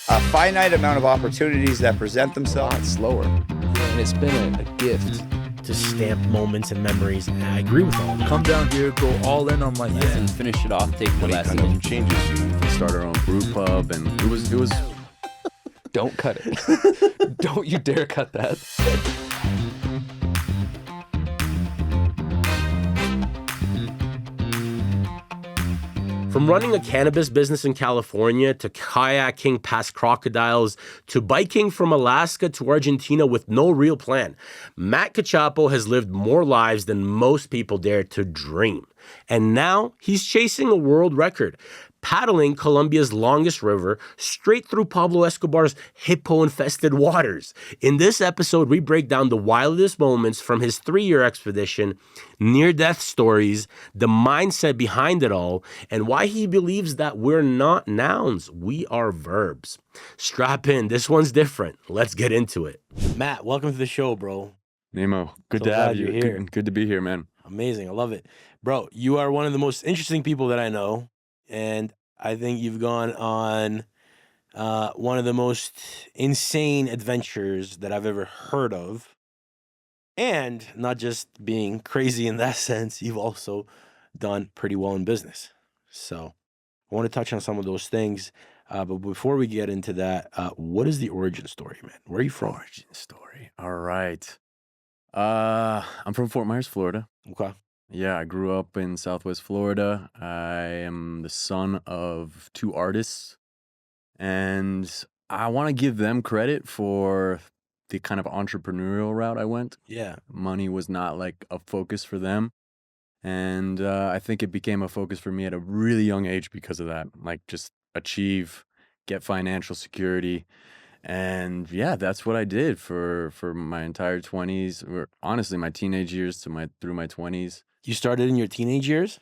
A finite amount of opportunities that present A themselves. lot slower. And it's been a gift. To stamp moments and memories. And I agree with all of that. Come down here, go all in on life. And finish it off, take the Money last kind of changes you. We can start our own brew pub, and it was Don't cut it. Don't you dare cut that. From running a cannabis business in California to kayaking past crocodiles to biking from Alaska to Argentina with no real plan, Matt Cacioppo has lived more lives than most people dare to dream. And now he's chasing a world record, paddling Colombia's longest river straight through Pablo Escobar's hippo-infested waters. In this episode, we break down the wildest moments from his 3-year expedition, near-death stories, the mindset behind it all, and why he believes that we're not nouns, we are verbs. Strap in, this one's different. Let's get into it. Matt, welcome to the show, bro. Nemo. Good So to have glad you. you're here. Good to be here, man. Amazing, I love it. Bro, you are one of the most interesting people that I know. And I think you've gone on one of the most insane adventures that I've ever heard of. And not just being crazy in that sense, you've also done pretty well in business. So I want to touch on some of those things. But before we get into that, what is the origin story, man? Where are you from? Origin story. All right. I'm from Fort Myers, Florida. Okay. Yeah, I grew up in Southwest Florida. I am the son of 2 artists, and I want to give them credit for the kind of entrepreneurial route I went. Yeah. Money was not like a focus for them, and I think it became a focus for me at a really young age because of that. Like, just achieve, get financial security. And yeah, that's what I did for my entire 20s, or honestly my teenage years to through my 20s. You started in your teenage years?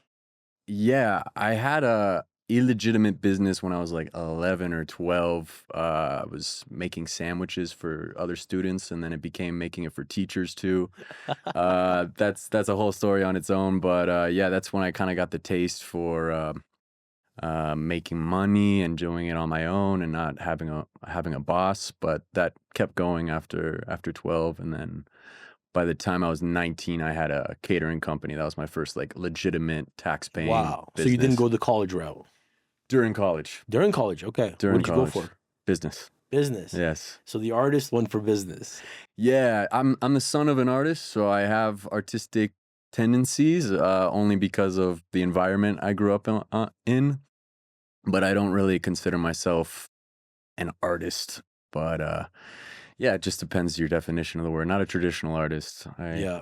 Yeah, I had a illegitimate business when I was like 11 or 12. I was making sandwiches for other students, and then it became making it for teachers too. That's a whole story on its own, but yeah, that's when I kind of got the taste for making money and doing it on my own and not having a boss. But that kept going after 12, and then by the time I was 19, I had a catering company. That was my first like legitimate tax-paying Wow. So business. you didn't go the college route? During college. During college, okay. During What did college. you go for? Business. Business. Yes. So the artist went for business. Yeah, I'm the son of an artist, so I have artistic tendencies only because of the environment I grew up in. But I don't really consider myself an artist. But yeah, it just depends your definition of the word. Not a traditional artist. Yeah.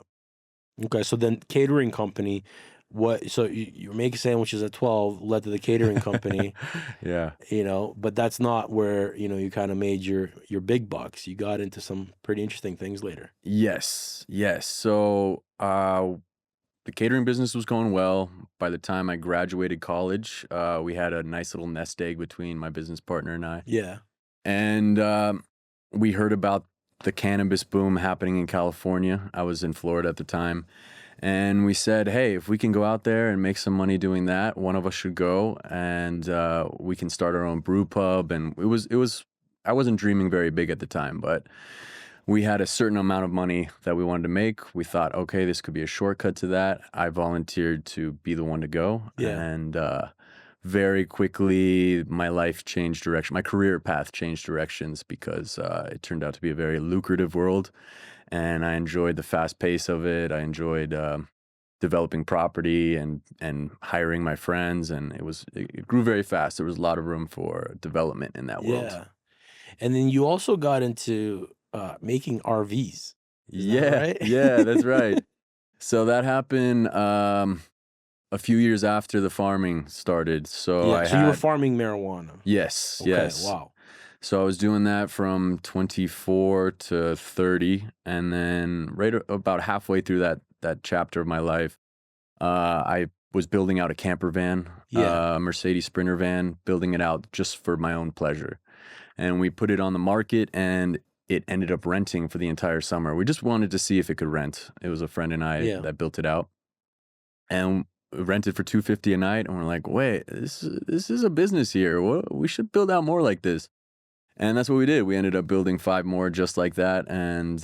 Okay. So then catering company, so you make sandwiches at 12, led to the catering company, Yeah. but that's not where, you kind of made your big bucks. You got into some pretty interesting things later. Yes. So the catering business was going well. By the time I graduated college, we had a nice little nest egg between my business partner and I. Yeah. And we heard about the cannabis boom happening in California. I was in Florida at the time. And we said, hey, if we can go out there and make some money doing that, one of us should go, and we can start our own brew pub. And it was I wasn't dreaming very big at the time, but we had a certain amount of money that we wanted to make. We thought, okay, this could be a shortcut to that. I volunteered to be the one to go. Yeah. And very quickly, my life changed direction. My career path changed directions because it turned out to be a very lucrative world. And I enjoyed the fast pace of it. I enjoyed developing property and hiring my friends. And it grew very fast. There was a lot of room for development in that world. Yeah. And then you also got into making RVs. Yeah, right? yeah, that's right. So that happened a few years after the farming started. So you were farming marijuana. Yes, Okay, yes. wow. So I was doing that from 24 to 30, and then about halfway through that chapter of my life, I was building out a camper van, a Mercedes Sprinter van, building it out just for my own pleasure. And we put it on the market, and it ended up renting for the entire summer. We just wanted to see if it could rent. It was a friend and I that built it out, and rented for $250 a night. And we're like, wait, this is a business here. We should build out more like this. And that's what we did. We ended up building 5 more just like that and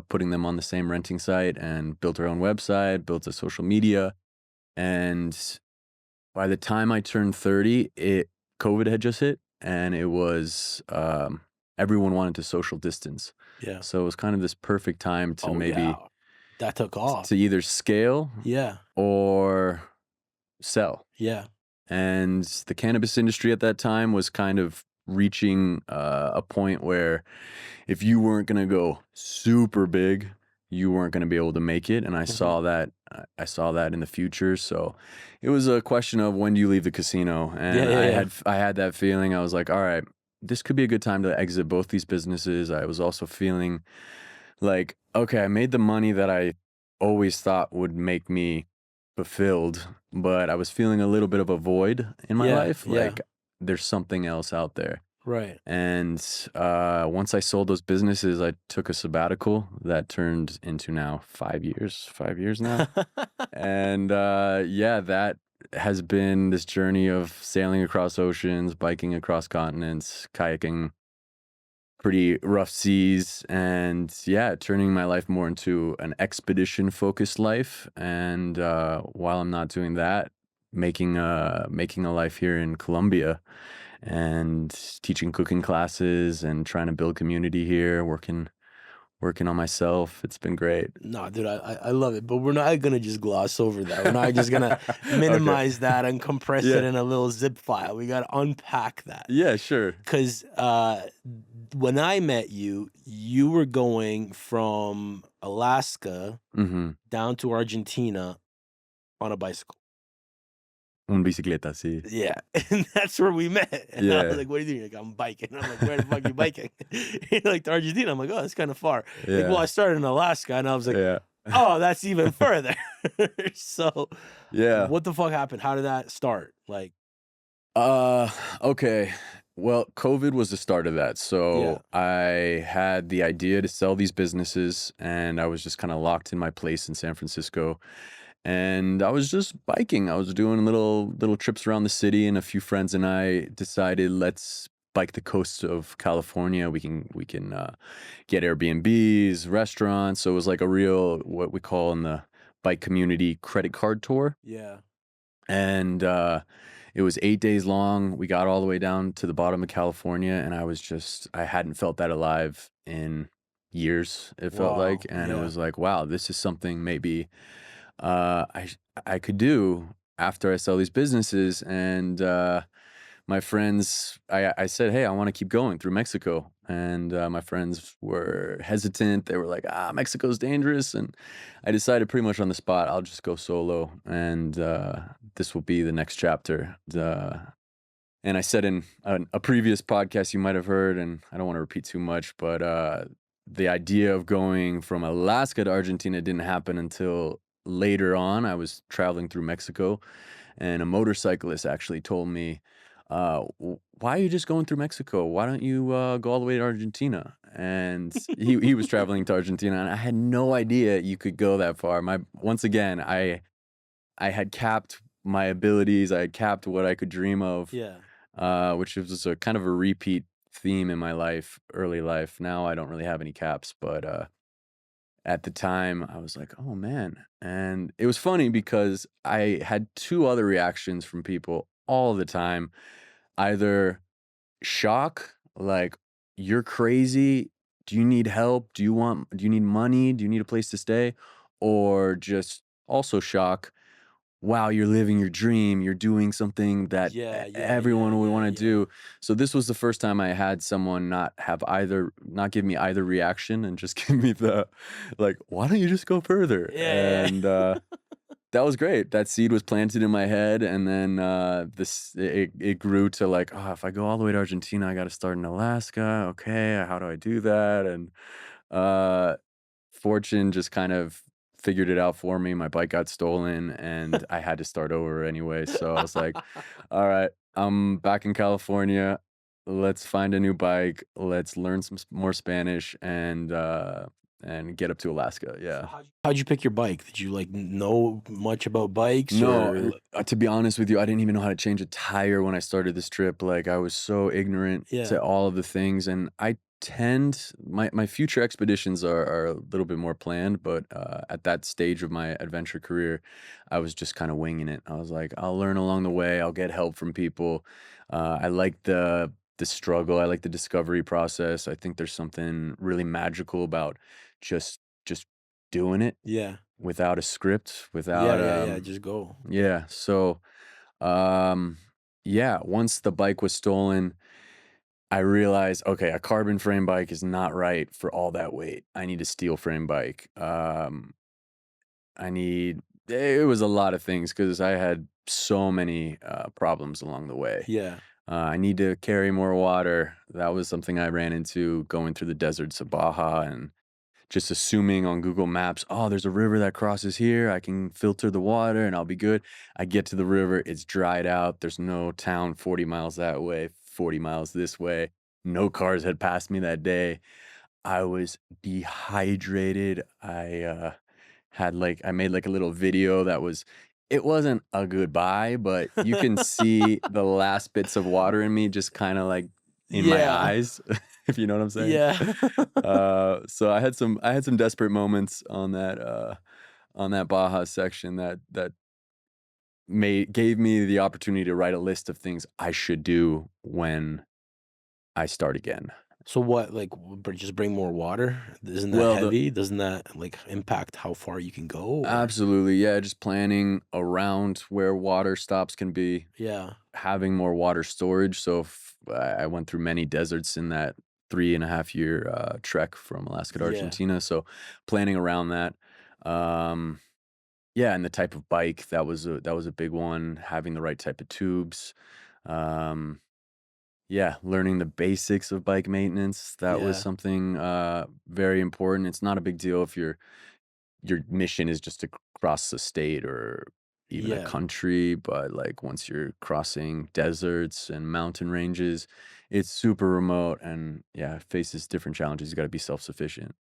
putting them on the same renting site and built our own website, built a social media. And by the time I turned 30, COVID had just hit, and it was everyone wanted to social distance. Yeah. So it was kind of this perfect time to maybe that took off. to either scale Yeah. or sell. Yeah. And the cannabis industry at that time was kind of reaching a point where if you weren't going to go super big, you weren't going to be able to make it. And I saw that in the future. So it was a question of, when do you leave the casino? And I had that feeling. I was like, all right, this could be a good time to exit both these businesses. I was also feeling like, okay, I made the money that I always thought would make me fulfilled, but I was feeling a little bit of a void in my life. Like, there's something else out there. Right. And once I sold those businesses, I took a sabbatical that turned into now 5 years now. And that has been this journey of sailing across oceans, biking across continents, kayaking pretty rough seas, and turning my life more into an expedition focused life. And while I'm not doing that, making a life here in Colombia and teaching cooking classes and trying to build community here, working on myself. It's been great. No, dude, I love it. But we're not going to just gloss over that. We're not just going to minimize that and compress it in a little zip file. We got to unpack that. Yeah, sure. Because when I met you, you were going from Alaska down to Argentina on a bicycle. Un bicicleta, sí. Yeah, and that's where we met. And I was like, what are you doing? Like, I'm biking. And I'm like, where the fuck are you biking? You're like, to Argentina. I'm like, oh, that's kind of far. Yeah. Like, well, I started in Alaska, and I was like, oh, that's even further. So, what the fuck happened? How did that start? Like, okay. Well, COVID was the start of that. So I had the idea to sell these businesses, and I was just kind of locked in my place in San Francisco. And I was just biking. I was doing little trips around the city, and a few friends and I decided, let's bike the coast of California. We can get Airbnbs, restaurants. So it was like a real, what we call in the bike community, credit card tour. yeah. And it was 8 days long. We got all the way down to the bottom of California, and I hadn't felt that alive in years, it felt like. And it was like, wow, this is something maybe I could do after I sell these businesses. And my friends, I said, hey, I want to keep going through Mexico. And my friends were hesitant. They were like, Mexico's dangerous. And I decided pretty much on the spot, I'll just go solo. And this will be the next chapter. And I said in a previous podcast you might have heard, and I don't want to repeat too much, but the idea of going from Alaska to Argentina didn't happen until later on. I was traveling through Mexico, and a motorcyclist actually told me, why are you just going through Mexico? Why don't you go all the way to Argentina? And he was traveling to Argentina, and I had no idea you could go that far. Once again, I had capped my abilities. I had capped what I could dream of. Yeah. Which was a kind of a repeat theme in my life, early life. Now I don't really have any caps, but at the time I was like, oh man. And it was funny because I had 2 other reactions from people all the time. Either shock, like, you're crazy, do you need help, do you need money, do you need a place to stay? Or just also shock, wow, you're living your dream, you're doing something that everyone would want to do. So this was the first time I had someone not give me either reaction and just give me the, like, why don't you just go further? And that was great. That seed was planted in my head, and then it grew to like, if I go all the way to Argentina, I got to start in Alaska. Okay, how do I do that? And fortune just kind of figured it out for me. My bike got stolen, and I had to start over anyway. So I was like, all right, I'm back in California. Let's find a new bike. Let's learn some more Spanish and and get up to Alaska. Yeah. How'd you pick your bike? Did you like know much about bikes? No, or... to be honest with you, I didn't even know how to change a tire when I started this trip. Like I was so ignorant Yeah. to all of the things, and I tend my future expeditions are a little bit more planned, but at that stage of my adventure career, I was just kind of winging it. I was like, I'll learn along the way. I'll get help from people. I like the struggle. I like the discovery process. I think there's something really magical about just doing it Yeah. without a script, without Yeah. Just go. yeah. So um yeah, once the bike was stolen, I realized, okay, a carbon frame bike is not right for all that weight. I need a steel frame bike. I need it was a lot of things because I had so many problems along the way. Yeah. I need to carry more water. That was something I ran into going through the deserts of Baja and just assuming on Google Maps, oh, there's a river that crosses here. I can filter the water and I'll be good. I get to the river, it's dried out. There's no town 40 miles that way, 40 miles this way. No cars had passed me that day. I was dehydrated. I made like a little video that was, it wasn't a goodbye, but you can see the last bits of water in me just kind of like in my Yeah. eyes, if you know what I'm saying. Yeah. So I had some desperate moments on that Baja section that gave me the opportunity to write a list of things I should do when I start again. So what, like, just bring more water? Isn't that Well, heavy? Doesn't that like impact how far you can go? or- absolutely, yeah, just planning around where water stops can be, Yeah. having more water storage. So if I went through many deserts in that 3.5 year trek from Alaska to Yeah. Argentina. So planning around that. Um, yeah, and the type of bike that was a big one. Having the right type of tubes. Um, yeah, learning the basics of bike maintenance. That was Yeah. something very important. It's not a big deal if your mission is just to cross the state or even a Yeah. country, but like once you're crossing deserts and mountain ranges, it's super remote and yeah, it faces different challenges. You got to be self-sufficient.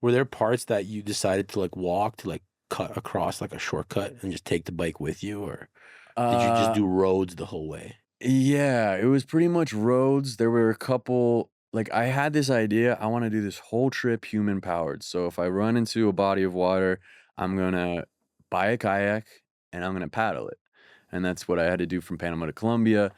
Were there parts that you decided to like walk to like cut across like a shortcut and just take the bike with you, or did you just Uh, do roads the whole way? yeah, it was pretty much roads. There were a couple, like I had this idea, I want to do this whole trip human powered. So if I run into a body of water, I'm gonna buy a kayak and I'm gonna paddle it. And that's what I had to do from Panama to Colombia.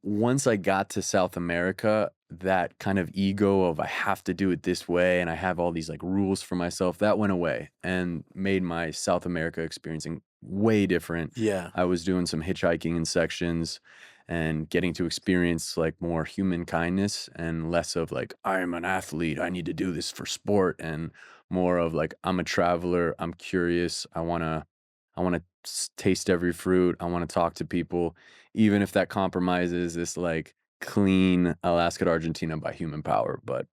Once I got to South America, that kind of ego of I have to do it this way and I have all these like rules for myself, that went away and made my South America experiencing way different. Yeah. I was doing some hitchhiking in sections and getting to experience like more human kindness and less of like, I am an athlete, I need to do this for sport, and more of like, I'm a traveler, I'm curious, I want to taste every fruit, I want to talk to people, even if that compromises this like clean Alaska to Argentina by human power, but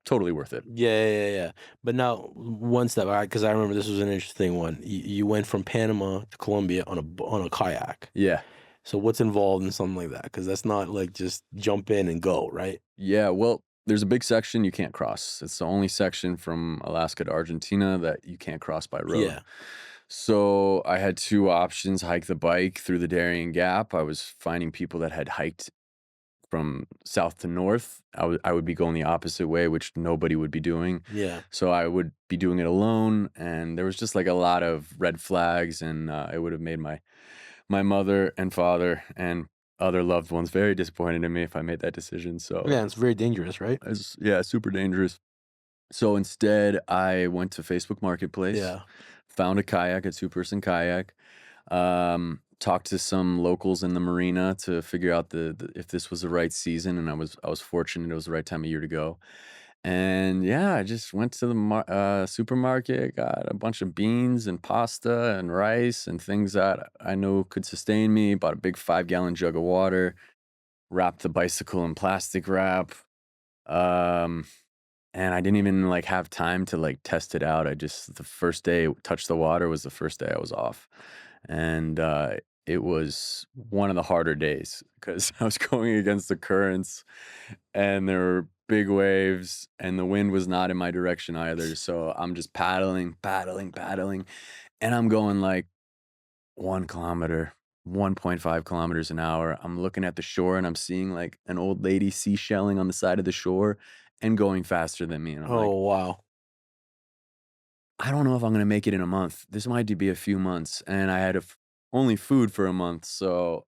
totally worth it. Yeah. But now, one step, because I remember this was an interesting one. You went from Panama to Colombia on a kayak. Yeah. So what's involved in something like that? Because that's not like just jump in and go, right? Yeah, well, there's a big section you can't cross. It's the only section from Alaska to Argentina that you can't cross by road. Yeah. So I had two options: hike the bike through the Darien Gap. I was finding people that had hiked from south to north. I would be going the opposite way, which nobody would be doing. Yeah. So I would be doing it alone, and there was just like a lot of red flags, and it would have made my mother and father and other loved ones very disappointed in me if I made that decision. So Yeah, it's very dangerous, right? it's, yeah, super dangerous. So instead, I went to Facebook Marketplace, Yeah. found a kayak, a two-person kayak, talked to some locals in the marina to figure out if this was the right season, and I was fortunate it was the right time of year to go. And yeah, I just went to the supermarket, got a bunch of beans and pasta and rice and things that I know could sustain me. Bought a big 5-gallon jug of water, wrapped the bicycle in plastic wrap. Um, and I didn't even like have time to like test it out. The first day it touched the water was the first day I was off. And it was one of the harder days because I was going against the currents and there were big waves and the wind was not in my direction either. So I'm just paddling, paddling, paddling, and I'm going like 1 kilometer, 1.5 kilometers an hour. I'm looking at the shore and I'm seeing like an old lady seashelling on the side of the shore and going faster than me. And I'm like, Oh wow. I don't know if I'm going to make it in a month. This might be a few months. And I had only food for a month. So,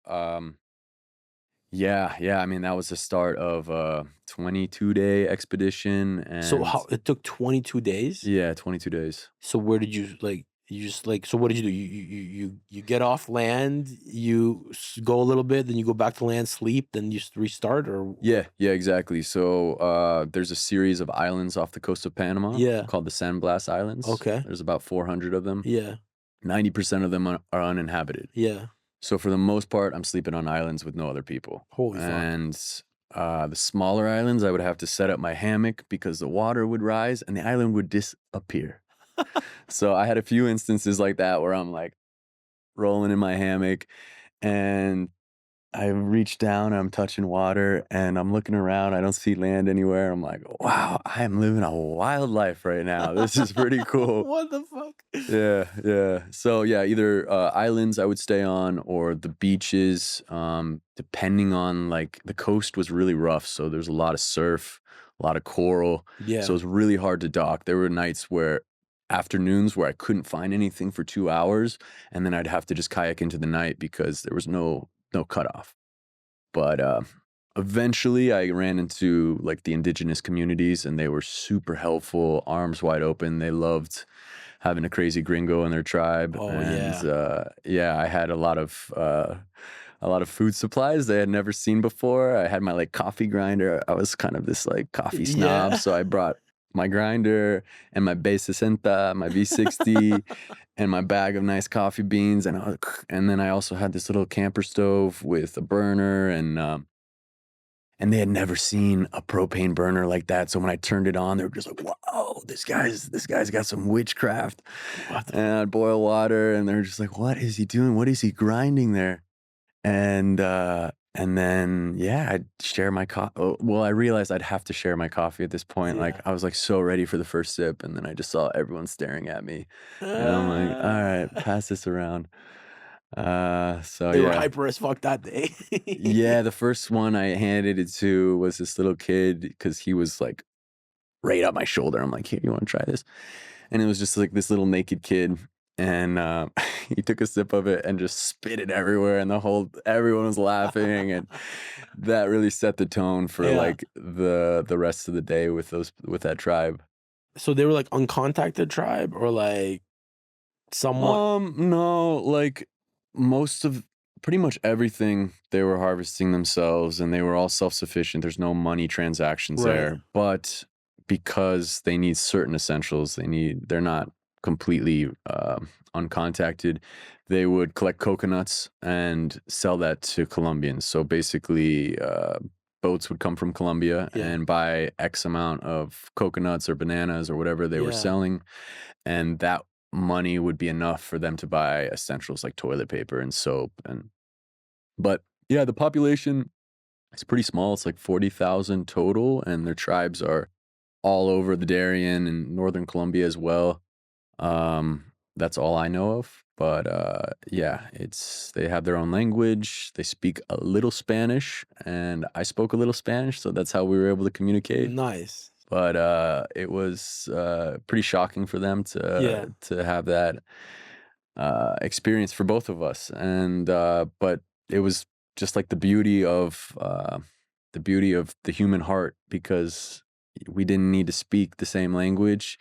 yeah. I mean, that was the start of a 22-day expedition. So And how it took 22 days? yeah, 22 days. So where did you like? You just like so. What did you do? You get off land. You go a little bit, then you go back to land, sleep, then you restart, or Yeah, exactly. So there's a series of islands off the coast of Panama yeah. called the San Blas Islands. Okay. There's about 400 of them. Yeah. 90% of them are uninhabited. Yeah. So for the most part, I'm sleeping on islands with no other people. Holy fuck. And the smaller islands, I would have to set up my hammock because the water would rise and the island would disappear. So I had a few instances like that where I'm like rolling in my hammock and I reach down, I'm touching water and I'm looking around. I don't see land anywhere. I'm like, wow, I am living a wild life right now. This is pretty cool. What the fuck? Yeah. So yeah, either islands I would stay on or the beaches, depending on like the coast was really rough. So there's a lot of surf, a lot of coral. Yeah. So it was really hard to dock. There were nights afternoons where I couldn't find anything for 2 hours and then I'd have to just kayak into the night because there was no cutoff. But eventually I ran into like the indigenous communities and they were super helpful, arms wide open. They loved having a crazy gringo in their tribe. Oh, And yeah, I had a lot of food supplies they had never seen before. I had my like coffee grinder. I was kind of this like coffee snob. Yeah. So I brought my grinder and my B60, my V60, and my bag of nice coffee beans. And then I also had this little camper stove with a burner and they had never seen a propane burner like that. So when I turned it on, they were just like, "Whoa, this guy's got some witchcraft." And I'd boil water, and they're just like, "What is he doing? What is he grinding there?" And then yeah, I'd share my coffee. Well, I realized I'd have to share my coffee at this point. Like Yeah. I was like so ready for the first sip, and then I just saw everyone staring at me, and I'm like, "All right, pass this around." So They were yeah. hyper as fuck that day. Yeah, the first one I handed it to was this little kid because he was like right up my shoulder. I'm like, "Here, you want to try this?" And it was just like this little naked kid. And he took a sip of it and just spit it everywhere. And everyone was laughing. And that really set the tone for Yeah. like the rest of the day with that tribe. So they were like uncontacted tribe or like somewhat. No, like pretty much everything they were harvesting themselves and they were all self-sufficient. There's no money transactions Right. there. But because they need certain essentials, they're not completely uncontacted. They would collect coconuts and sell that to Colombians. So basically, boats would come from Colombia Yeah. and buy X amount of coconuts or bananas or whatever they were Yeah. selling, and that money would be enough for them to buy essentials like toilet paper and soap. But yeah, the population is pretty small. It's like 40,000 total, and their tribes are all over the Darien and northern Colombia as well. That's all I know of. But yeah, they have their own language. They speak a little Spanish, and I spoke a little Spanish, so that's how we were able to communicate. Nice. But it was pretty shocking for them to have that experience for both of us. And but it was just like the beauty of the human heart, because we didn't need to speak the same language.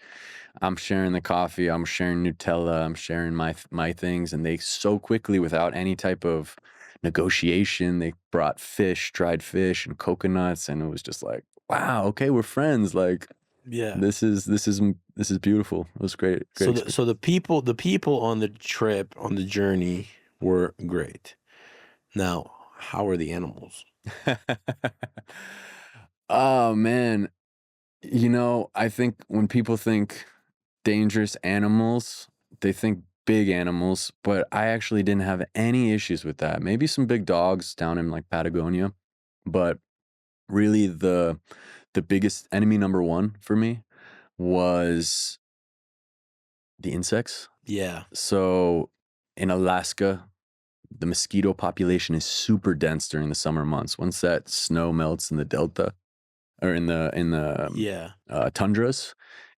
I'm sharing the coffee, I'm sharing Nutella, I'm sharing my things, and they so quickly, without any type of negotiation, they brought dried fish and coconuts, and it was just like, wow, okay, we're friends. Like, Yeah. this is beautiful. It was great. So the people on the trip, on the journey, were great. Now, how are the animals? Oh man, I think when people think dangerous animals, they think big animals, but I actually didn't have any issues with that. Maybe some big dogs down in like Patagonia, but really the biggest enemy number one for me was the insects. Yeah. So in Alaska, the mosquito population is super dense during the summer months. Once that snow melts in the delta or in the Yeah. tundras,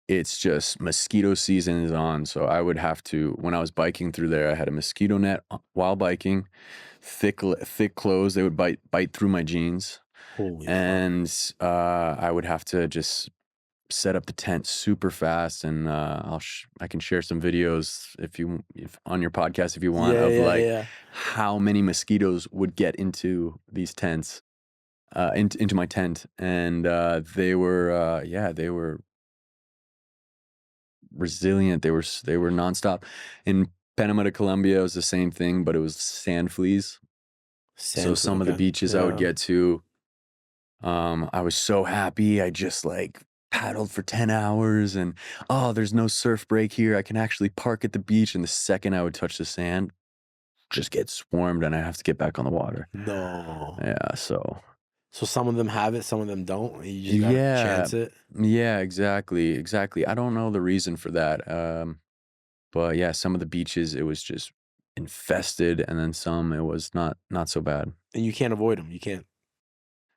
it's just mosquito season is on. So I would have to, when I was biking through there, I had a mosquito net while biking, thick clothes. They would bite through my jeans, Holy fuck. and I would have to just set up the tent super fast. And I can share some videos if on your podcast if you want Yeah. how many mosquitoes would get into these tents, into my tent, and they were resilient. They were nonstop. In Panama to Colombia, it was the same thing, but it was sand fleas. So some of the beaches I would get to, I was so happy. I just like paddled for 10 hours and there's no surf break here. I can actually park at the beach. And the second I would touch the sand, just get swarmed and I have to get back on the water. No. Yeah. So some of them have it, some of them don't. You just gotta chance it. Yeah, exactly. I don't know the reason for that. But yeah, some of the beaches, it was just infested, and then some, it was not so bad. And you can't avoid them. You can't.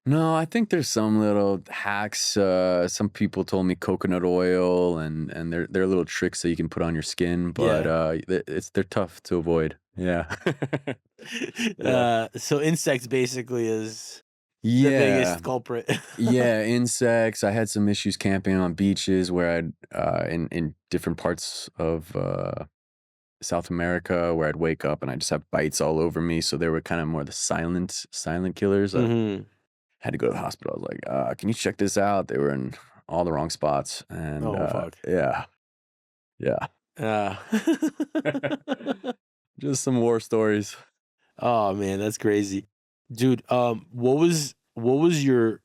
No, I think there's some little hacks. Some people told me coconut oil, and there are little tricks that you can put on your skin, but they're tough to avoid. Yeah. So insects basically is the Yeah. biggest culprit. Yeah, insects. I had some issues camping on beaches where I'd in different parts of South America where I'd wake up and I just have bites all over me. So they were kind of more the silent killers. Mhm. Had to go to the hospital. I was like, can you check this out? They were in all the wrong spots. And fuck. yeah. Just some war stories. Oh man, that's crazy. Dude, what was your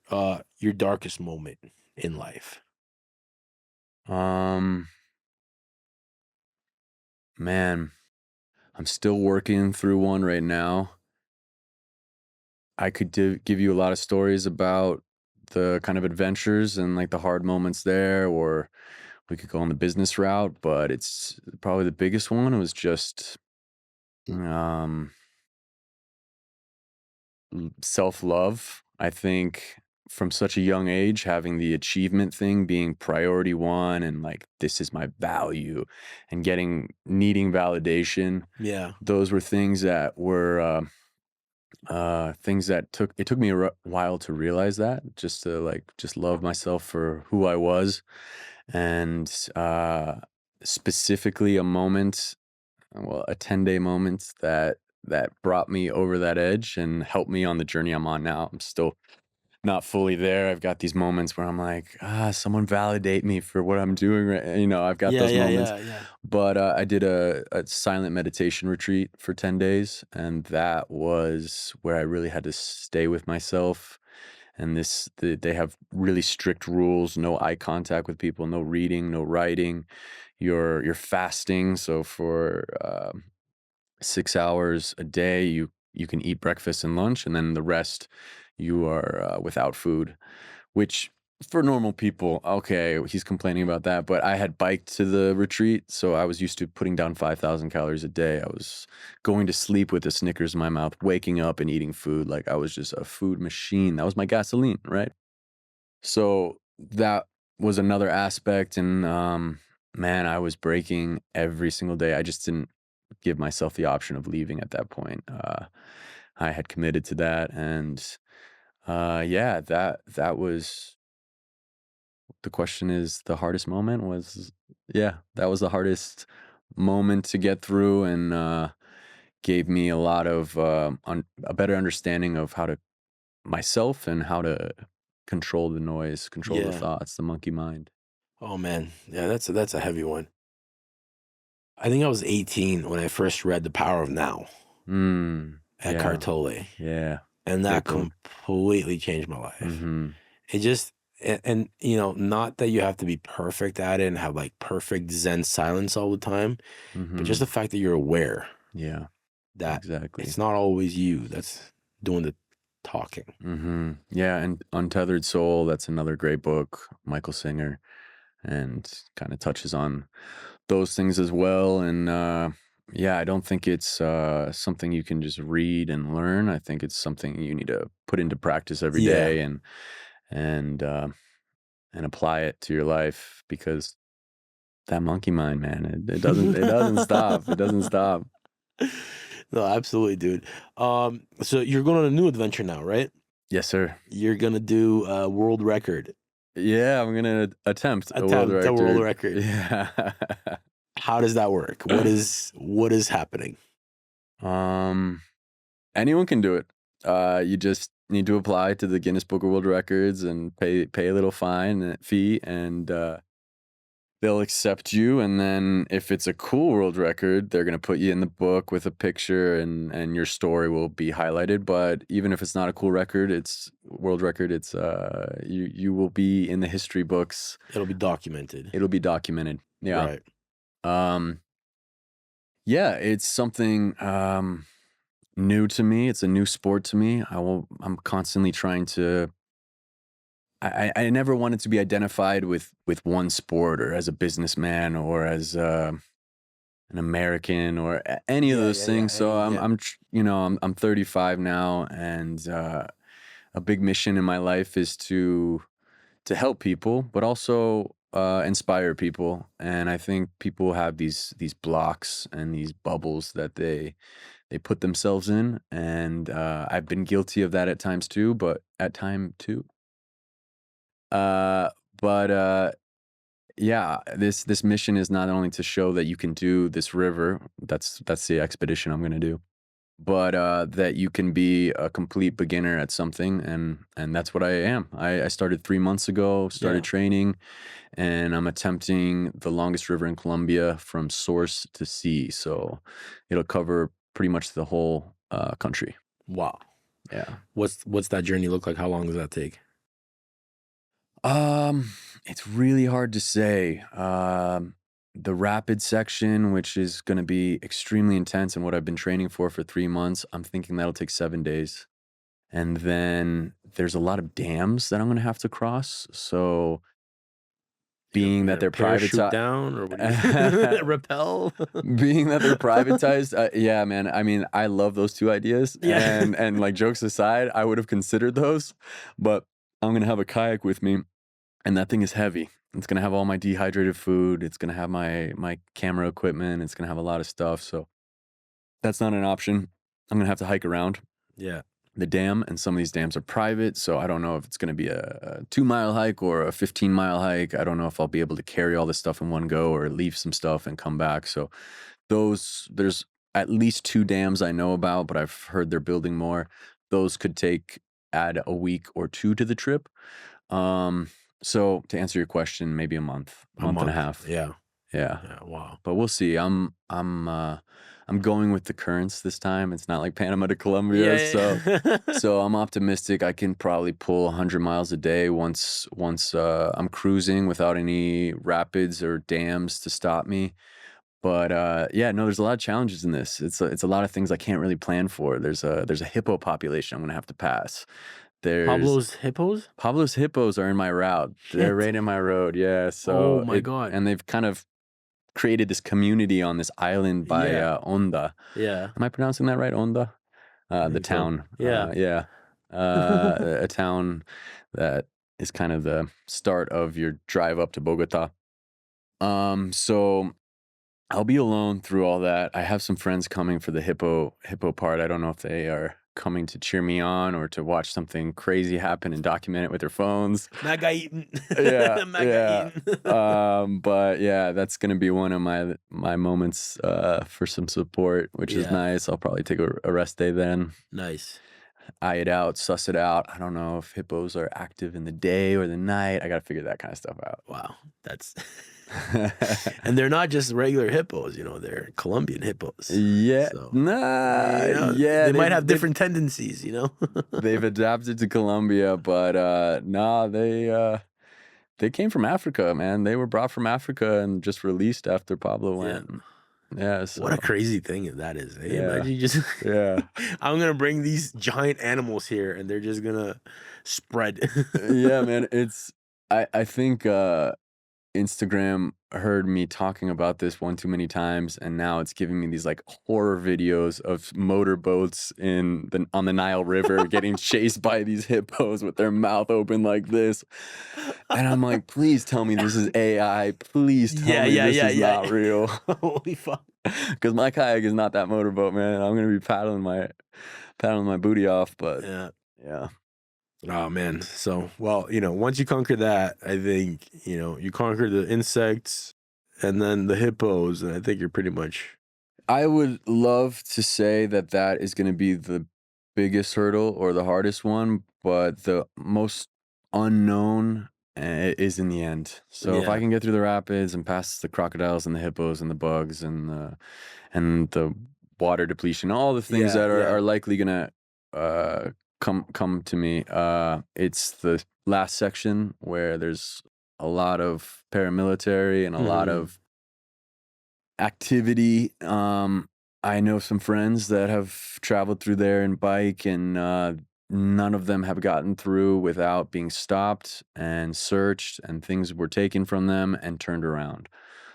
darkest moment in life? Man, I'm still working through one right now. I could give you a lot of stories about the kind of adventures and like the hard moments there, or we could go on the business route, but it's probably the biggest one. It was just self-love. I think from such a young age, having the achievement thing being priority one, and like, this is my value, and needing validation. Yeah. Those were things that were things that took me a while to realize that, just to just love myself for who I was. And specifically a 10-day moment that brought me over that edge and helped me on the journey I'm on now. I'm still not fully there. I've got these moments where I'm like, someone validate me for what I'm doing right. I've got those moments. Yeah. But I did a silent meditation retreat for 10 days. And that was where I really had to stay with myself. And they have really strict rules: no eye contact with people, no reading, no writing. You're fasting. So for 6 hours a day, you can eat breakfast and lunch, and then the rest you are without food, which for normal people, okay, he's complaining about that. But I had biked to the retreat, so I was used to putting down 5,000 calories a day. I was going to sleep with a Snickers in my mouth, waking up and eating food. Like, I was just a food machine. That was my gasoline, right? So that was another aspect. And man, I was breaking every single day. I just didn't give myself the option of leaving at that point. I had committed to that, and that was, the question is, the hardest moment was, that was the hardest moment to get through, and gave me a lot of a better understanding of how to myself and how to control the noise, control the thoughts, the monkey mind. Oh man, yeah, that's a heavy one. I think I was 18 when I first read The Power of Now at Cartole. Yeah. And that completely changed my life. Mm-hmm. It and you know, not that you have to be perfect at it and have like perfect Zen silence all the time, but just the fact that you're aware Yeah, that exactly. it's not always you that's doing the talking. Yeah, and Untethered Soul, that's another great book, Michael Singer, and kind of touches on those things as well. And yeah, I don't think it's something you can just read and learn. I think it's something you need to put into practice every Yeah. day and apply it to your life, because that monkey mind, man, it doesn't stop. It doesn't stop. No, absolutely, dude. So you're going on a new adventure now, right? Yes, sir. You're gonna do a world record. Yeah, I'm gonna attempt a world Attempt a record. world record. Yeah. How does that work? What is happening? Anyone can do it. You just need to apply to the Guinness Book of World Records and pay a little fee, and they'll accept you. And then if it's a cool world record, they're gonna put you in the book with a picture, and your story will be highlighted. But even if it's not a cool record, it's world record. It's you will be in the history books. It'll be documented. It'll be documented. Yeah. Right. Yeah, it's something new to me. It's a new sport to me. I'm constantly trying to. I never wanted to be identified with one sport, or as a businessman, or as an American, or any of those things. So I'm 35 now, and a big mission in my life is to help people, but also inspire people. And I think people have these blocks and these bubbles that they put themselves in, and I've been guilty of that at times too. But yeah, this mission is not only to show that you can do this river. That's the expedition I'm going to do, but that you can be a complete beginner at something, and that's what I am. I started 3 months ago, started training, and I'm attempting the longest river in Colombia from source to sea. So it'll cover pretty much the whole country. Wow. Yeah. What's that journey look like? How long does that take? It's really hard to say. The rapid section, which is going to be extremely intense, and what I've been training for 3 months, I'm thinking that'll take 7 days. And then there's a lot of dams that I'm going to have to cross. So being that they're privatized, down, or what do you rappel? being that they're privatized, yeah, man. I mean, I love those two ideas. Yeah. And like, jokes aside, I would have considered those, but I'm going to have a kayak with me, and that thing is heavy. It's going to have all my dehydrated food. It's going to have my camera equipment. It's going to have a lot of stuff. So that's not an option. I'm going to have to hike around the dam, and some of these dams are private. So I don't know if it's going to be a 2-mile hike or a 15-mile hike. I don't know if I'll be able to carry all this stuff in one go, or leave some stuff and come back. So there's at least 2 dams I know about, but I've heard they're building more. Those could add a week or 2 to the trip. So to answer your question, maybe a month and a half. Yeah. Wow. But we'll see. I'm going with the currents this time. It's not like Panama to Colombia. So I'm optimistic. I can probably pull 100 miles a day once I'm cruising without any rapids or dams to stop me. But there's a lot of challenges in this. It's a lot of things I can't really plan for. There's a hippo population I'm gonna have to pass. Pablo's hippos? Pablo's hippos are in my route. They're right in my road. Yeah. So oh my God. And they've kind of created this community on this island by Onda. Yeah. Am I pronouncing that right? Onda? The town. Yeah. A town that is kind of the start of your drive up to Bogota. So I'll be alone through all that. I have some friends coming for the hippo part. I don't know if they are coming to cheer me on or to watch something crazy happen and document it with their phones. Maga eaten. Yeah. But yeah, that's gonna be one of my moments for some support, which is nice. I'll probably take a rest day then. Nice. Eye it out, suss it out. I don't know if hippos are active in the day or the night. I gotta figure that kind of stuff out. Wow, that's and they're not just regular hippos, they're Colombian hippos. Yeah, so, yeah, they might have different tendencies, They've adapted to Colombia, but they they came from Africa, man. They were brought from Africa and just released after Pablo went. Yeah. So, What a crazy thing that is. Hey, Yeah. imagine you just yeah. I'm gonna bring these giant animals here and they're just gonna spread. Yeah, man. I think Instagram heard me talking about this one too many times, and now it's giving me these like horror videos of motorboats on the Nile River getting chased by these hippos with their mouth open like this. And I'm like, please tell me this is AI. Please tell me this is not real. Holy fuck. Because my kayak is not that motorboat, man. I'm gonna be paddling my booty off, but yeah. Oh man. So, well, once you conquer that, I think, you conquer the insects and then the hippos, and I think you're pretty much. I would love to say that is going to be the biggest hurdle or the hardest one, but the most unknown is in the end. So if I can get through the rapids and past the crocodiles and the hippos and the bugs and the water depletion, all the things that are likely going to come to me. It's the last section where there's a lot of paramilitary and a lot of activity. I know some friends that have traveled through there and bike, and none of them have gotten through without being stopped and searched, and things were taken from them and turned around.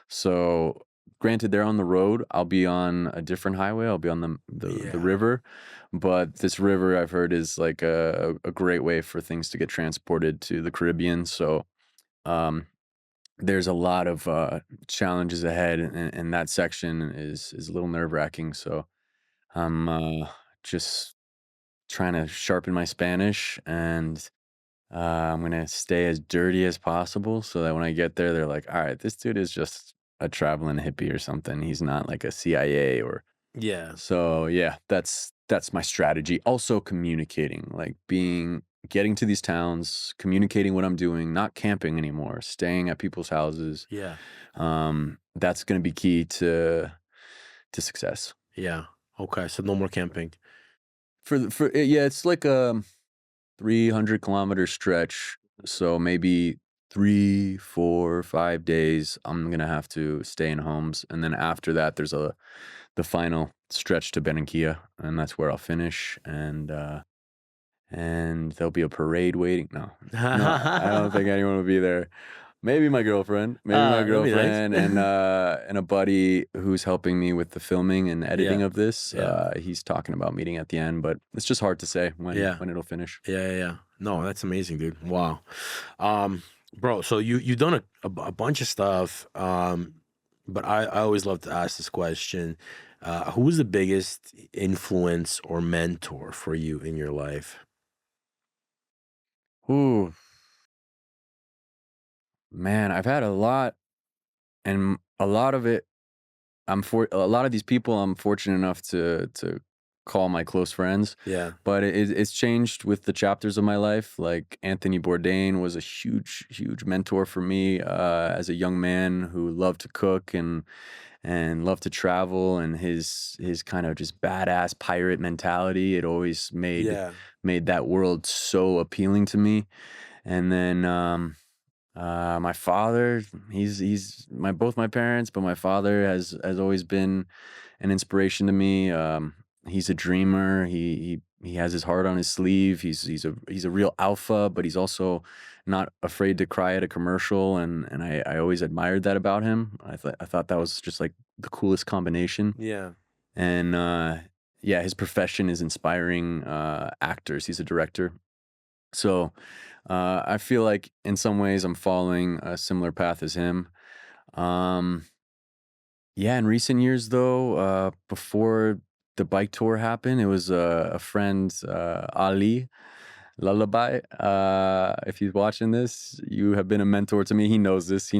So granted, they're on the road. I'll be on a different highway. I'll be on the river. But this river, I've heard, is like a great way for things to get transported to the Caribbean. So there's a lot of challenges ahead, and that section is a little nerve-wracking. So I'm just trying to sharpen my Spanish, and I'm going to stay as dirty as possible so that when I get there, they're like, all right, this dude is just a traveling hippie or something. He's not like a CIA or... Yeah. So yeah, that's my strategy. Also communicating, like getting to these towns, communicating what I'm doing, not camping anymore, staying at people's houses. Yeah. That's going to be key to success. Yeah. Okay. So no more camping. It's like a 300-kilometer stretch. So maybe 3, 4, 5 days, I'm going to have to stay in homes. And then after that, there's the final stretch to Barranquilla, and that's where I'll finish. And there'll be a parade waiting. No, I don't think anyone will be there. Maybe my girlfriend, and a buddy who's helping me with the filming and editing of this. He's talking about meeting at the end, but it's just hard to say when it'll finish. Yeah. No, that's amazing, dude. Wow. Bro, so you've done a bunch of stuff. But I always love to ask this question. Who was the biggest influence or mentor for you in your life? Ooh. Man, I've had a lot, and a lot of it, a lot of these people I'm fortunate enough to call my close friends. Yeah. But it's changed with the chapters of my life. Like Anthony Bourdain was a huge mentor for me as a young man who loved to cook and loved to travel, and his kind of just badass pirate mentality. It always made that world so appealing to me. And then my father, he's both my parents, but my father has always been an inspiration to me. He's a dreamer. He has his heart on his sleeve. He's a real alpha, but he's also not afraid to cry at a commercial. And I always admired that about him. I thought that was just like the coolest combination. Yeah. And his profession is inspiring actors. He's a director. So I feel like in some ways I'm following a similar path as him. In recent years though, before the bike tour happened, it was a friend, Ali Lullaby. If he's watching this, you have been a mentor to me. He knows this.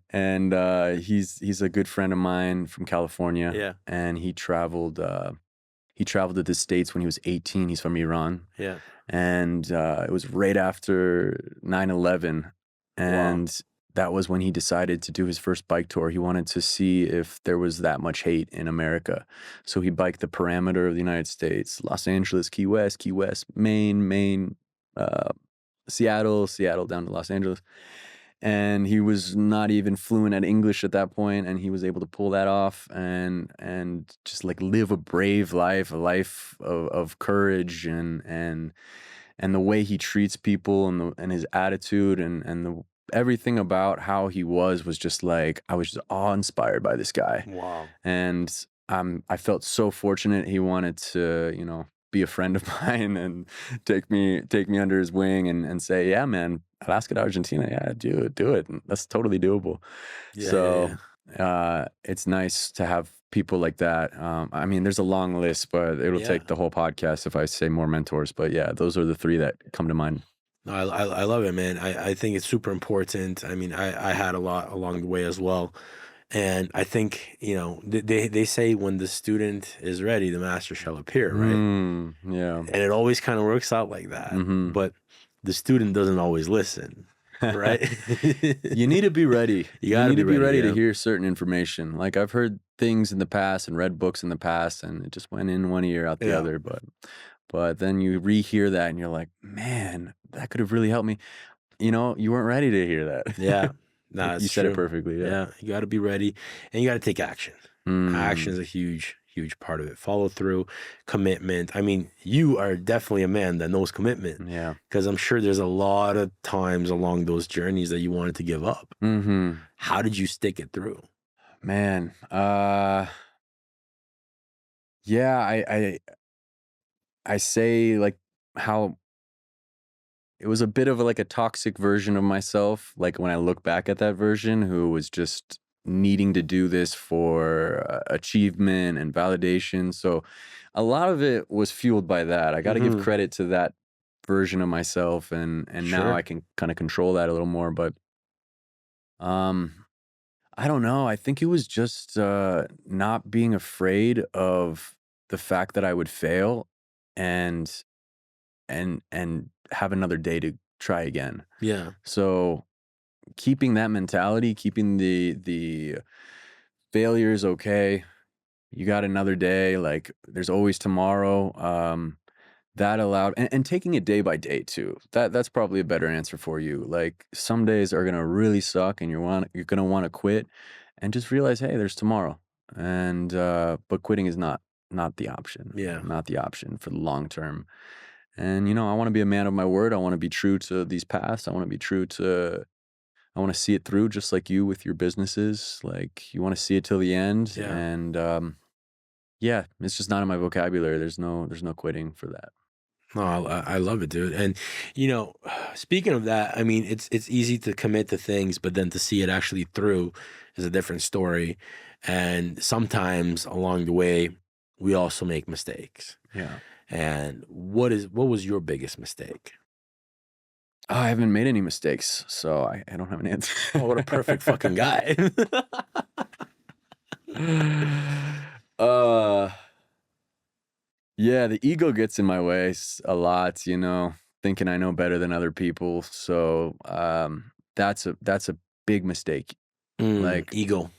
And he's a good friend of mine from California. Yeah. And he traveled to the States when he was 18. He's from Iran. Yeah. And it was right after 9/11. And that was when he decided to do his first bike tour. He wanted to see if there was that much hate in America. So he biked the perimeter of the United States, Los Angeles, Key West, Maine, Seattle down to Los Angeles. And he was not even fluent at English at that point, and he was able to pull that off and just like live a brave life, a life of courage and the way he treats people and his attitude and the everything about how he was just like I was just awe-inspired by this guy. Wow. And I felt so fortunate he wanted to, be a friend of mine and take me under his wing and say, yeah, man, Alaska to Argentina, yeah, do it. That's totally doable. It's nice to have people like that. I mean, there's a long list, but it'll take the whole podcast if I say more mentors. But yeah, those are the three that come to mind. No, I love it, man. I think it's super important. I mean, I had a lot along the way as well. And I think, they say when the student is ready, the master shall appear, right? Yeah. And it always kind of works out like that. Mm-hmm. But the student doesn't always listen, right? You need to be ready. You need to be ready to hear certain information. Like I've heard things in the past and read books in the past, and it just went in one ear, out the other. But then you rehear that and you're like, man, that could have really helped me. You weren't ready to hear that. Yeah. No, you said it perfectly. Yeah. You got to be ready and you got to take action. Action is a huge part of it. Follow through, commitment. I mean, you are definitely a man that knows commitment. Yeah. Because I'm sure there's a lot of times along those journeys that you wanted to give up. Mm-hmm. How did you stick it through? Man, I say like how it was a bit of like a toxic version of myself. Like when I look back at that version, who was just needing to do this for achievement and validation. So a lot of it was fueled by that. I got to give credit to that version of myself, and now I can kind of control that a little more. But I don't know. I think it was just not being afraid of the fact that I would fail and have another day to try again. Yeah. So keeping that mentality, keeping the failures okay. You got another day, like there's always tomorrow. That allowed and taking it day by day too. That's probably a better answer for you. Like some days are gonna really suck and you're gonna want to quit, and just realize, hey, there's tomorrow. And but quitting is not the option. Yeah. Not the option for the long term. And I want to be a man of my word. I want to be true to these paths. I want to see it through, just like you with your businesses. Like you want to see it till the end. Yeah. And it's just not in my vocabulary. There's no quitting for that. No, I love it, dude. And speaking of that, I mean, it's easy to commit to things, but then to see it actually through is a different story. And sometimes along the way, we also make mistakes. Yeah. And what was your biggest mistake? Oh, I haven't made any mistakes, so I don't have an answer. Oh, what a perfect fucking guy. Yeah, the ego gets in my way a lot, thinking I know better than other people. So that's a big mistake. Like ego,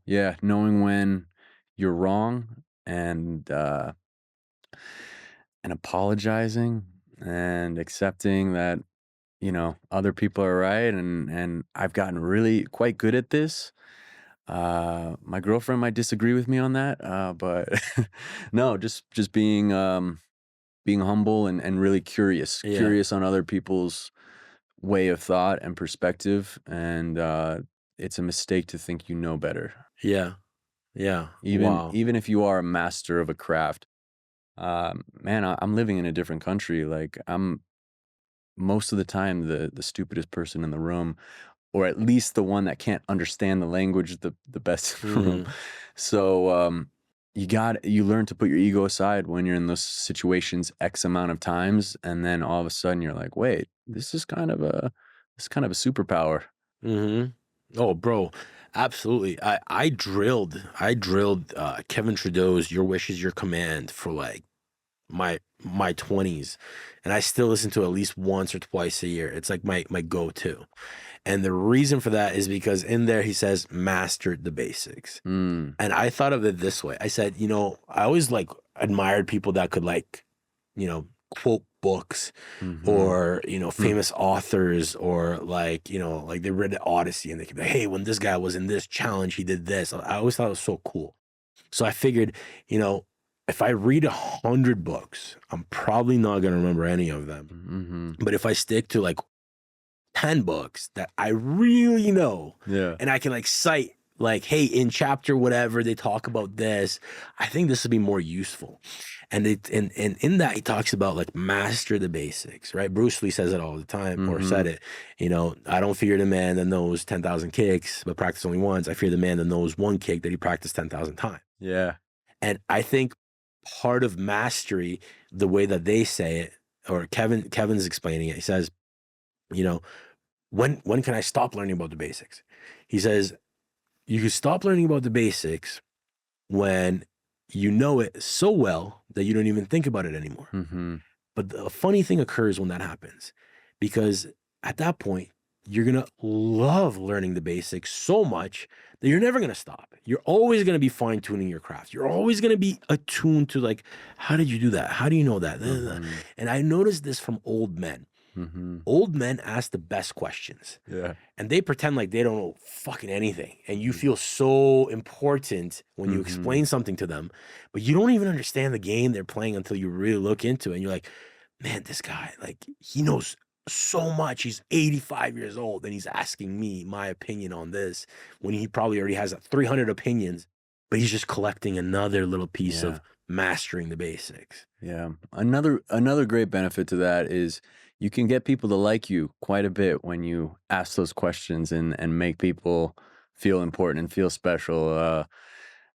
yeah, knowing when you're wrong and apologizing and accepting that other people are right, and I've gotten really quite good at this. My girlfriend might disagree with me on that, but no, just being humble and really curious on other people's way of thought and perspective. And it's a mistake to think you know better. Yeah. Even if you are a master of a craft, man, I'm living in a different country. Like I'm most of the time the stupidest person in the room, or at least the one that can't understand the language the best in the room. So you learn to put your ego aside when you're in those situations X amount of times, and then all of a sudden you're like, wait, this is kind of a superpower. Oh, bro, absolutely. I drilled Kevin Trudeau's "Your Wish Is Your Command" for like my 20s, and I still listen to it at least once or twice a year. It's like my go-to. And the reason for that is because in there he says, master the basics. And I thought of it this way. I said, I always like admired people that could like, quote books Mhm. or, famous authors, or like, like they read the Odyssey and they could be like, hey, when this guy was in this challenge, he did this. I always thought it was so cool. So I figured, if I read 100 books, I'm probably not going to remember any of them. Mhm. But if I stick to like 10 books that I really know, Yeah. and I can like cite like, hey, in chapter whatever they talk about this, I think this would be more useful. And in that he talks about like master the basics, right? Bruce Lee says it all the time, or said it. I don't fear the man that knows 10,000 kicks but practice only once. I fear the man that knows one kick that he practiced 10,000 times. Yeah. And I think part of mastery, the way that they say it, or Kevin's explaining it, he says, when can I stop learning about the basics? He says, you can stop learning about the basics when you know it so well that you don't even think about it anymore. Mhm. But the funny thing occurs when that happens, because at that point, you're going to love learning the basics so much that you're never going to stop. You're always going to be fine tuning your craft. You're always going to be attuned to like, how did you do that? How do you know that? And I noticed this from old men. Old men ask the best questions. Yeah. And they pretend like they don't know fucking anything. And you feel so important when you explain something to them, but you don't even understand the game they're playing until you really look into it. And you're like, man, this guy, like, he knows so much. He's 85 years old and he's asking me my opinion on this when he probably already has 300 opinions, but he's just collecting another little piece of mastering the basics. Yeah. Another great benefit to that is you can get people to like you quite a bit when you ask those questions and make people feel important and feel special.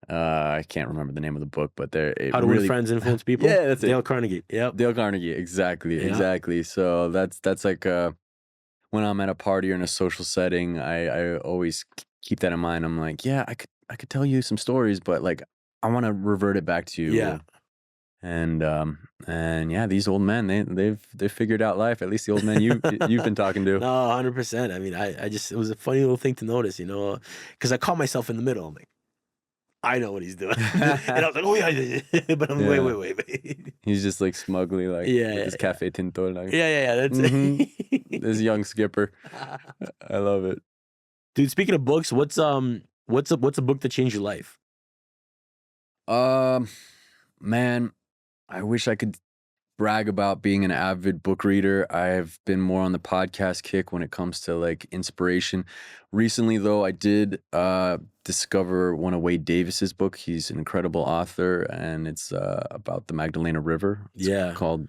I can't remember the name of the book, but How to Win Friends, Influence People. Yeah, that's it. Dale Carnegie. Yep. Dale Carnegie. Exactly. So that's like when I'm at a party or in a social setting, I always keep that in mind. I'm like, yeah, I could tell you some stories, but like I want to revert it back to you. Yeah. And yeah, these old men, they've figured out life. At least the old men you've been talking to. No, 100%. I mean, I just, it was a funny little thing to notice, because I caught myself in the middle. I'm like, I know what he's doing. And I was like, oh yeah, but I'm wait. He's just like smugly like with his Cafe Tinto. Like, Yeah, that's it. This young skipper. I love it. Dude, speaking of books, what's a book that changed your life? Man, I wish I could brag about being an avid book reader. I've been more on the podcast kick when it comes to like inspiration. Recently, though, I did discover one of Wade Davis's book. He's an incredible author, and it's about the Magdalena River. It's called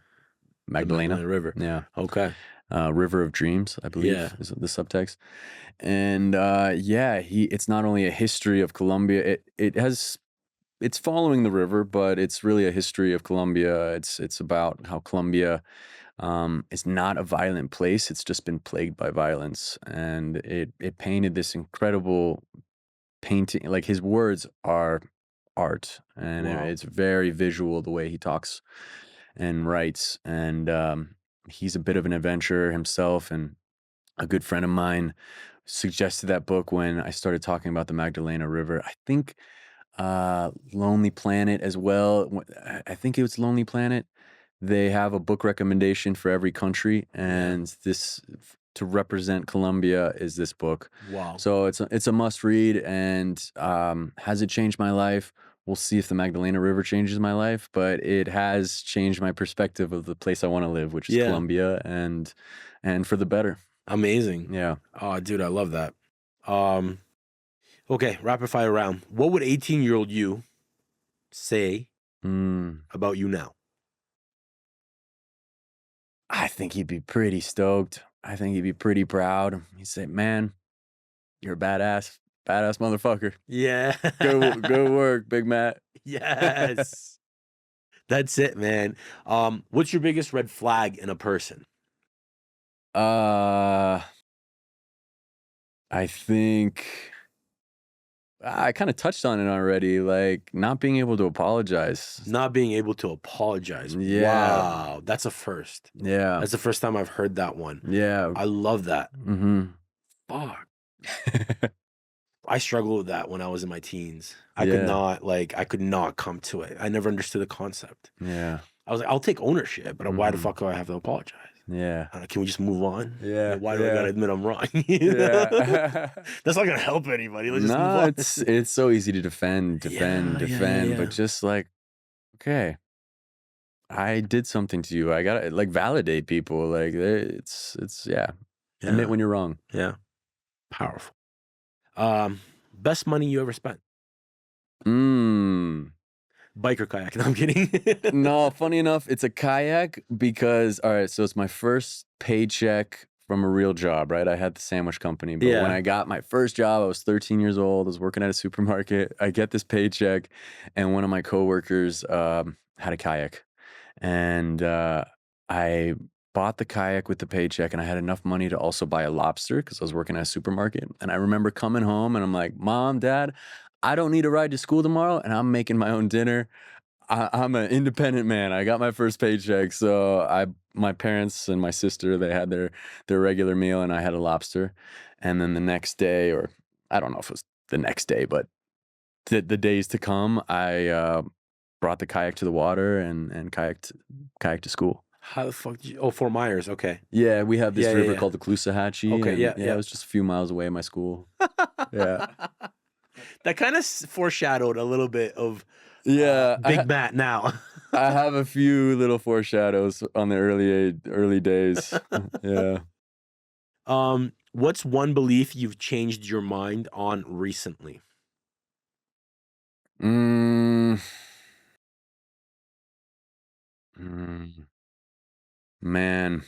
Magdalena River. Yeah. Okay. River of Dreams, I believe, is the subtext. And it's not only a history of Colombia. It's following the river, but it's really a history of Colombia. It's about how Colombia is not a violent place. It's just been plagued by violence. And it painted this incredible painting. Like his words are art, and it's very visual the way he talks and writes. And he's a bit of an adventurer himself, and a good friend of mine suggested that book when I started talking about the Magdalena River. I think Lonely Planet as well. I think it was Lonely Planet. They have a book recommendation for every country, and this to represent Colombia is this book. Wow. So it's a must read, and has it changed my life? We'll see if the Magdalena River changes my life, but it has changed my perspective of the place I want to live, which is Colombia, and for the better. Amazing. Yeah. Oh, dude, I love that. Okay, rapid fire round. What would 18-year-old you say about you now? I think he'd be pretty stoked. I think he'd be pretty proud. He'd say, man, you're a badass motherfucker. Yeah. Good work, Big Matt. Yes. That's it, man. What's your biggest red flag in a person? I think I kind of touched on it already, like not being able to apologize. Not being able to apologize. Yeah. Wow. That's a first. Yeah. That's the first time I've heard that one. Yeah. I love that. Fuck. I struggled with that when I was in my teens. I could not come to it. I never understood the concept. Yeah. I was like, I'll take ownership, but why the Mhm. fuck do I have to apologize? Yeah. Can we just move on? Yeah, Like, why do I yeah. gotta admit I'm wrong? You know? Yeah. That's not gonna help anybody. Let's just move No, on. it's so easy to defend, Yeah. but just like, okay, I did something to you. I gotta like validate people. Like it's yeah. Admit when you're wrong. Yeah. Powerful. Best money you ever spent? Mm. Bike or kayak? No, I'm kidding. No, funny enough, it's a kayak because all right, so it's my first paycheck from a real job, right? I had the sandwich company, but when Yeah. I got my first job, I was 13 years old. I was working at a supermarket. I get this paycheck, and one of my coworkers had a kayak, and I bought the kayak with the paycheck, and I had enough money to also buy a lobster because I was working at a supermarket. And I remember coming home, and I'm like, "Mom, Dad, I don't need a ride to school tomorrow, and I'm making my own dinner. I'm an independent man. I got my first paycheck, so my parents and my sister, they had their regular meal, and I had a lobster. And then the next day, or I don't know if it was the next day, but the days to come, I brought the kayak to the water and kayaked to school. How the fuck did you? Oh, Fort Myers. Okay. Yeah, we have this Yeah, yeah, river yeah. called the Klusahatchee. Okay, and, yeah, yeah, yeah. it was just a few miles away at my school. Yeah. That kind of foreshadowed a little bit of Yeah, Big Matt now. I have a few little foreshadows on the early days. Yeah. What's one belief you've changed your mind on recently? Mm, mm, man,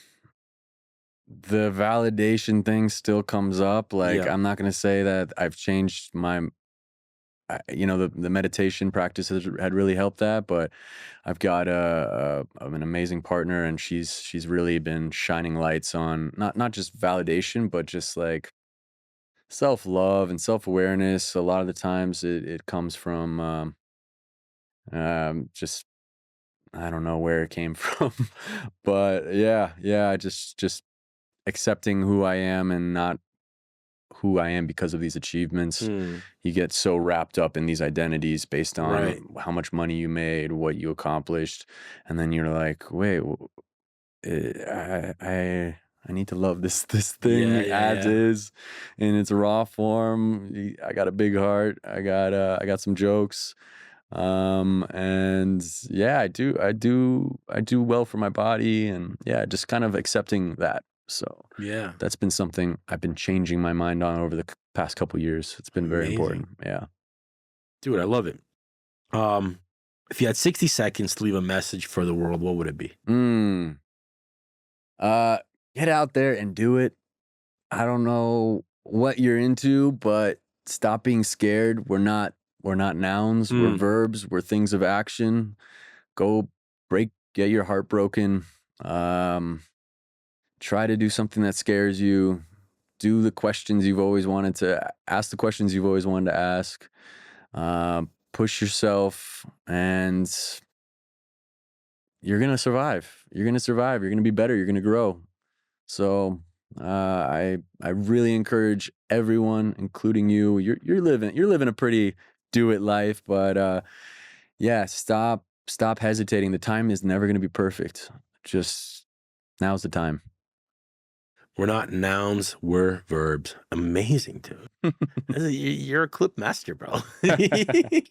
the validation thing still comes up. Like, Yeah. I'm not gonna say that I've changed the meditation practices had really helped that, but I've got an amazing partner, and she's really been shining lights on not just validation, but just like self-love and self-awareness. A lot of the times it comes from just I don't know where it came from, but yeah, just accepting who I am and not who I am because of these achievements. Hmm. You get so wrapped up in these identities based on Right. how much money you made, what you accomplished, and then you're like, wait, I need to love this thing Yeah, yeah, as yeah. is in its raw form. I got a big heart. I got some jokes. And yeah, I do well for my body, and yeah, just kind of accepting that. So Yeah. that's been something I've been changing my mind on over the past couple years. It's been very Amazing. important. Yeah. Dude, I love it. If you had 60 seconds to leave a message for the world, what would it be? Get out there and do it. I don't know what you're into, but stop being scared. We're not nouns, we're verbs, we're things of action. Go get your heart broken. Try to do something that scares you. Do the questions you've always wanted to ask, the questions you've always wanted to ask. Push yourself, and you're gonna survive. You're gonna survive. You're gonna be better. You're gonna grow. So I really encourage everyone, including you. You're living a pretty do it life, but yeah, stop hesitating. The time is never gonna be perfect. Just now's the time. We're not nouns, we're verbs. Amazing, dude. You're a clip master, bro. I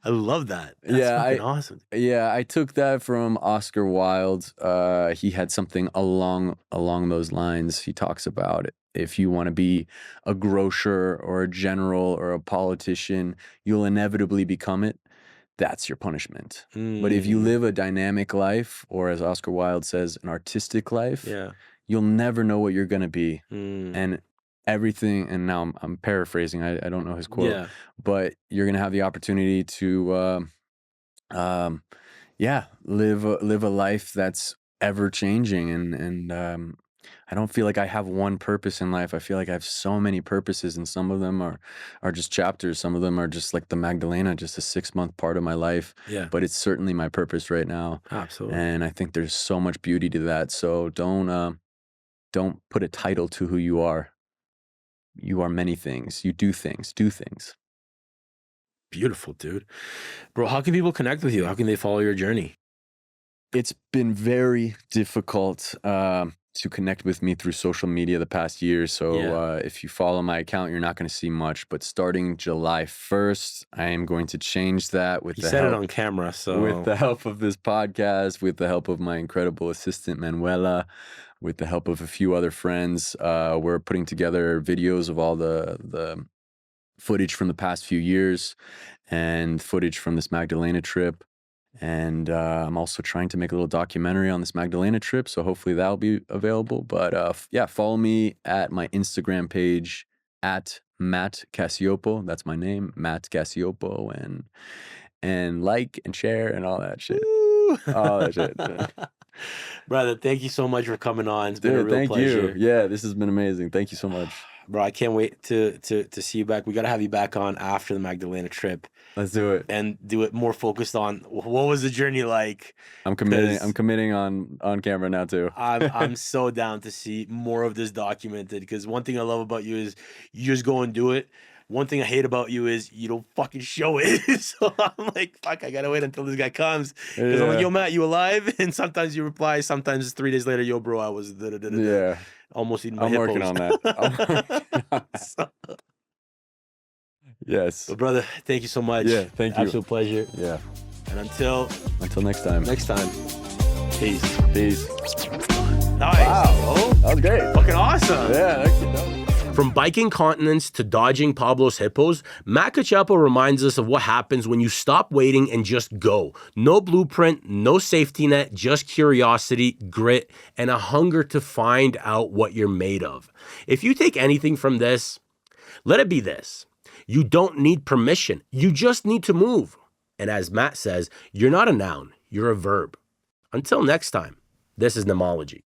love that. That's fucking awesome. Yeah, I took that from Oscar Wilde. He had something along those lines. He talks about it. If you want to be a grocer or a general or a politician, you'll inevitably become it. That's your punishment. But if you live a dynamic life, or as Oscar Wilde says, an artistic life, Yeah. you'll never know what you're gonna be. Mm. And everything, and now I'm paraphrasing, I don't know his quote, Yeah. but you're gonna have the opportunity to live a life that's ever changing, and I don't feel like I have one purpose in life. I feel like I have so many purposes, and some of them are just chapters. Some of them are just like the Magdalena, just a 6-month part of my life. Yeah. But it's certainly my purpose right now. Absolutely. And I think there's so much beauty to that. So don't put a title to who you are. You are many things. You do things. Do things. Beautiful, dude. Bro, how can people connect with you? How can they follow your journey? It's been very difficult to connect with me through social media the past year. So if you follow my account, you're not going to see much. But starting July 1st, I am going to change that with You the said help, it on camera, so with the help of this podcast, with the help of my incredible assistant Manuela, with the help of a few other friends. We're putting together videos of all the footage from the past few years and footage from this Magdalena trip. And I'm also trying to make a little documentary on this Magdalena trip. So hopefully that'll be available. But yeah, follow me at my Instagram page at Matt Cacioppo. That's my name, Matt Cacioppo. And like and share and all that shit. All that shit. brother, thank you so much for coming on. It's been a Dude, real thank pleasure. you. Yeah, this has been amazing. Thank you so much. Bro, I can't wait to see you back. We got to have you back on after the Magdalena trip Let's do it. and do it more focused on what was the journey like. I'm committing on camera now too. I'm so down to see more of this documented, because one thing I love about you is you just go and do it. One thing I hate about you is you don't fucking show it. So I'm like, fuck, I gotta wait until this guy comes. Because I'm like, yo, Matt, you alive? And sometimes you reply, sometimes 3 days later, yo, bro, I was Yeah. almost eating my I'm hippos. working on that. So, Yes. but brother, thank you so much. Yeah, thank you. Absolute pleasure. Yeah. And until Next time. peace. Peace. Nice. Wow. bro. That was great. Fucking awesome. Yeah, that was... From biking continents to dodging Pablo's hippos, Matt Cacioppo reminds us of what happens when you stop waiting and just go. No blueprint, no safety net, just curiosity, grit, and a hunger to find out what you're made of. If you take anything from this, let it be this. You don't need permission. You just need to move. And as Matt says, you're not a noun, you're a verb. Until next time, this is Nemology.